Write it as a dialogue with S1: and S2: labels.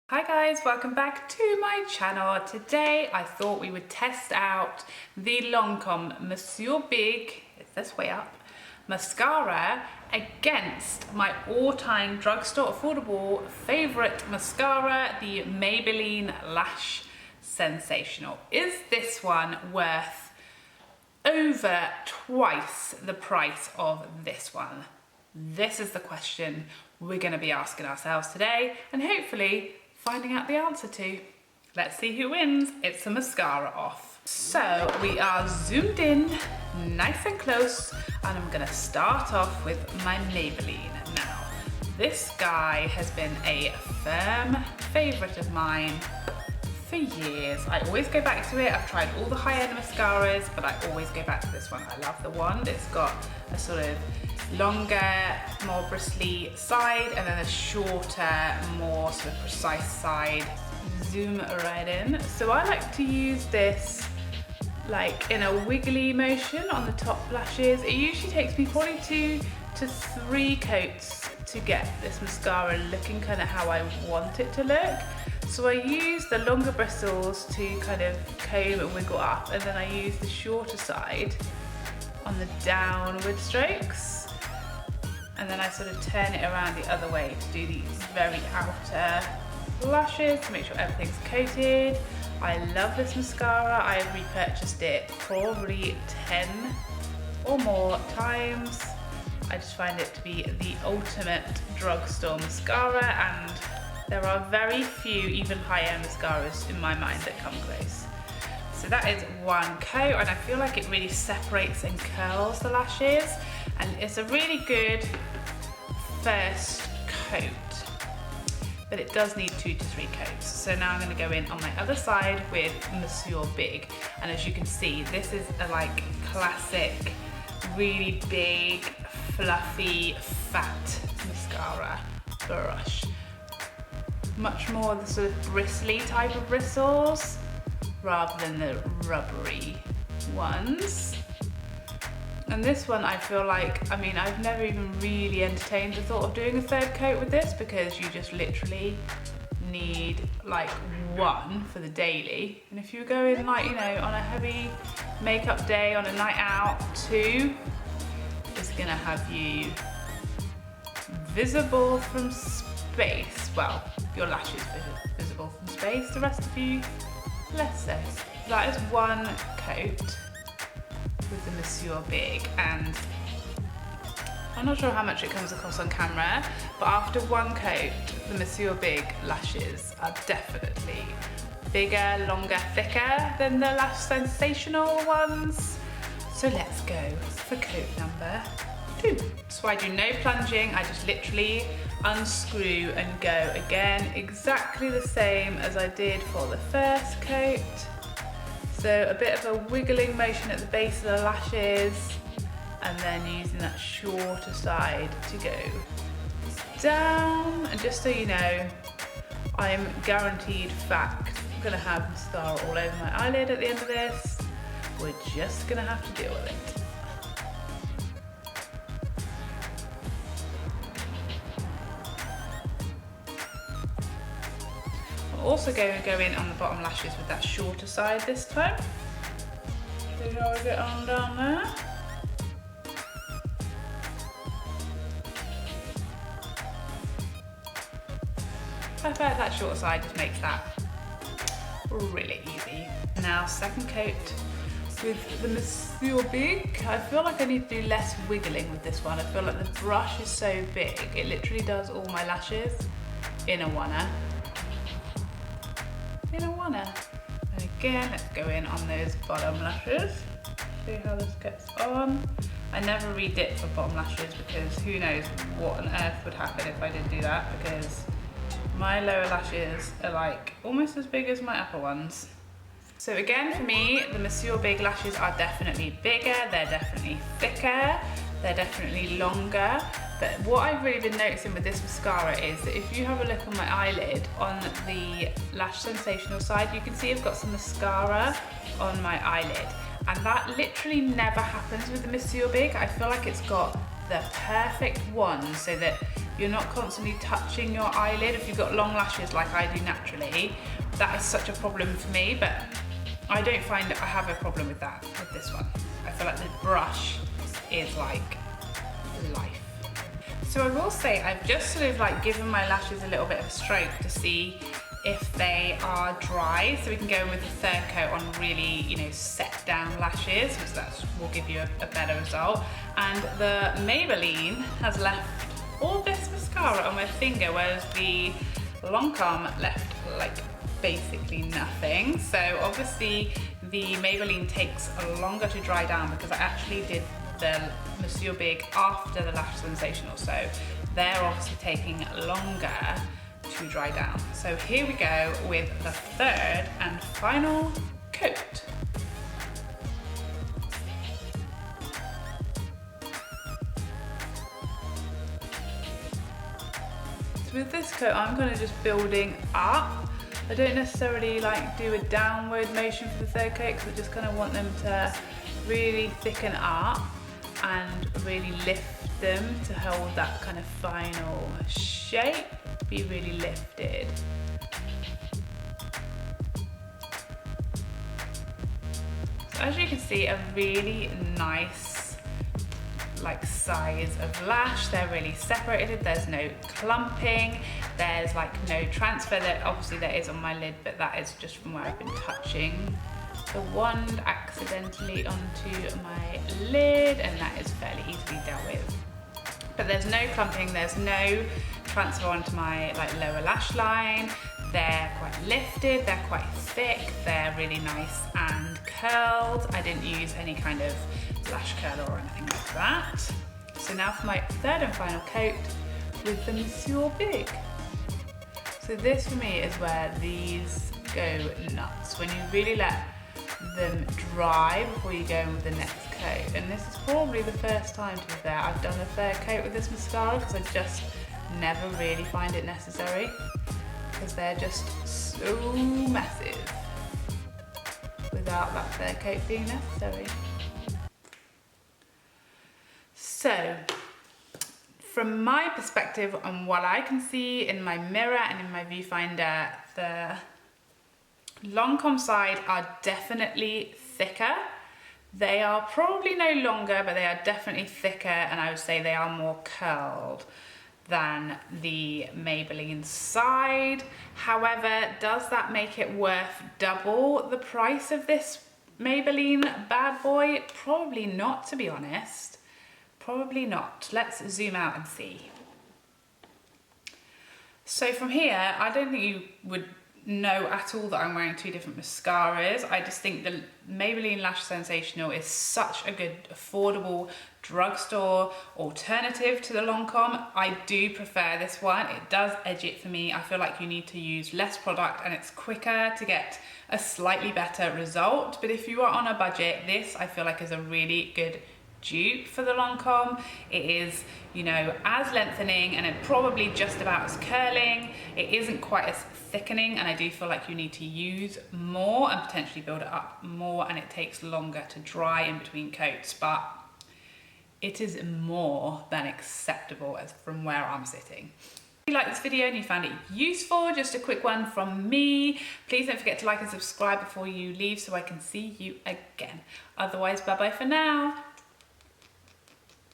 S1: Hi guys, welcome back to my channel. Today I thought we would test out the Lancome Monsieur Big, it's this way up, mascara against my all-time drugstore affordable favourite mascara, the Maybelline Lash Sensational. Is this one worth over twice the price of this one? This is the question we're going to be asking ourselves today and hopefully finding out the answer to. Let's see who wins. It's a mascara off. So we are zoomed in, nice and close, and I'm gonna start off with my Maybelline. Now, this guy has been a firm favorite of mine for years. I always go back to it. I've tried all the high-end mascaras, but I always go back to this one. I love the wand. It's got a sort of longer, more bristly side and then a shorter, more sort of precise side. Zoom right in. So I like to use this like in a wiggly motion on the top lashes. It usually takes me probably 2 to 3 coats to get this mascara looking kind of how I want it to look. So I use the longer bristles to kind of comb and wiggle up, and then I use the shorter side on the downward strokes. And then I sort of turn it around the other way to do these very outer lashes to make sure everything's coated. I love this mascara. I've repurchased it probably 10 or more times. I just find it to be the ultimate drugstore mascara, and there are very few even high-end mascaras in my mind that come close. So that is one coat, and I feel like it really separates and curls the lashes, and it's a really good first coat, but it does need 2 to 3 coats. So now I'm going to go in on my other side with Monsieur Big, and as you can see, this is a like classic, really big, fluffy, fat mascara brush. Much more the sort of bristly type of bristles rather than the rubbery ones. And this one I feel like, I mean, I've never even really entertained the thought of doing a third coat with this because you just literally need like 1 for the daily. And if you go in like, you know, on a heavy makeup day, on a night out, 2 is gonna have you visible from space. Well, your lashes visible from space, the rest of you less so. That is 1 coat with the Monsieur Big, and I'm not sure how much it comes across on camera, but after 1 coat, the Monsieur Big lashes are definitely bigger, longer, thicker than the Lash Sensational ones. So let's go for coat number 2. So I do no plunging, I just literally unscrew and go again, exactly the same as I did for the first coat. So a bit of a wiggling motion at the base of the lashes, and then using that shorter side to go down. And just so you know, I'm guaranteed fact gonna have mascara all over my eyelid at the end of this. We're just gonna have to deal with it. Also going to go in on the bottom lashes with that shorter side this time. See how I get on down there. Perfect, that shorter side just makes that really easy. Now second coat with the Monsieur Big. I feel like I need to do less wiggling with this one. I feel like the brush is so big, it literally does all my lashes in a oneer. And again, let's go in on those bottom lashes. See how this gets on. I never redip for bottom lashes because who knows what on earth would happen if I did do that, because my lower lashes are like almost as big as my upper ones. So again, for me, the Monsieur Big lashes are definitely bigger, they're definitely thicker, they're definitely longer. But what I've really been noticing with this mascara is that if you have a look on my eyelid, on the Lash Sensational side, you can see I've got some mascara on my eyelid. And that literally never happens with the Monsieur Big. I feel like it's got the perfect one so that you're not constantly touching your eyelid. If you've got long lashes like I do naturally, that is such a problem for me, but I don't find that I have a problem with that with this one. I feel like the brush is like life. So I will say I've just sort of like given my lashes a little bit of a stroke to see if they are dry, so we can go in with the third coat on really, you know, set down lashes, because that will give you a better result. And the Maybelline has left all this mascara on my finger, whereas the Lancome left like basically nothing. So obviously the Maybelline takes longer to dry down because I actually did the Monsieur Big after the Lash Sensational, so they're obviously taking longer to dry down. So here we go with the third and final coat. So with this coat, I'm kind of just building up. I don't necessarily like do a downward motion for the third coat because I just kind of want them to really thicken up and really lift them to hold that kind of final shape, be really lifted. So as you can see, a really nice like size of lash. They're really separated, there's no clumping, there's like no transfer. That obviously there is on my lid, but that is just from where I've been touching the wand accidentally onto my lid, and that is fairly easily dealt with. But there's no clumping, there's no transfer onto my like lower lash line. They're quite lifted, they're quite thick, they're really nice and curled. I didn't use any kind of lash curler or anything like that. So now for my third and final coat with the Monsieur Big. So this for me is where these go nuts, when you really let them dry before you go in with the next coat. And this is probably the first time, to be fair, I've done a third coat with this mascara, because I just never really find it necessary, because they're just so massive without that third coat being necessary. So from my perspective, on what I can see in my mirror and in my viewfinder, the Lancome side are definitely thicker. They are probably no longer, but they are definitely thicker, and I would say they are more curled than the Maybelline side. However, does that make it worth double the price of this Maybelline bad boy? Probably not, to be honest. Probably not. Let's zoom out and see. So from here, I don't think you would know at all that I'm wearing two different mascaras. I just think the Maybelline Lash Sensational is such a good, affordable drugstore alternative to the Lancome. I do prefer this one. It does edge it for me. I feel like you need to use less product and it's quicker to get a slightly better result. But if you are on a budget, this I feel like is a really good dupe for the Lancome. It is, you know, as lengthening and it probably just about as curling. It isn't quite as thickening, and I do feel like you need to use more and potentially build it up more, and it takes longer to dry in between coats, but it is more than acceptable as from where I'm sitting. If you like this video and you found it useful, just a quick one from me, please don't forget to like and subscribe before you leave so I can see you again. Otherwise, bye bye for now.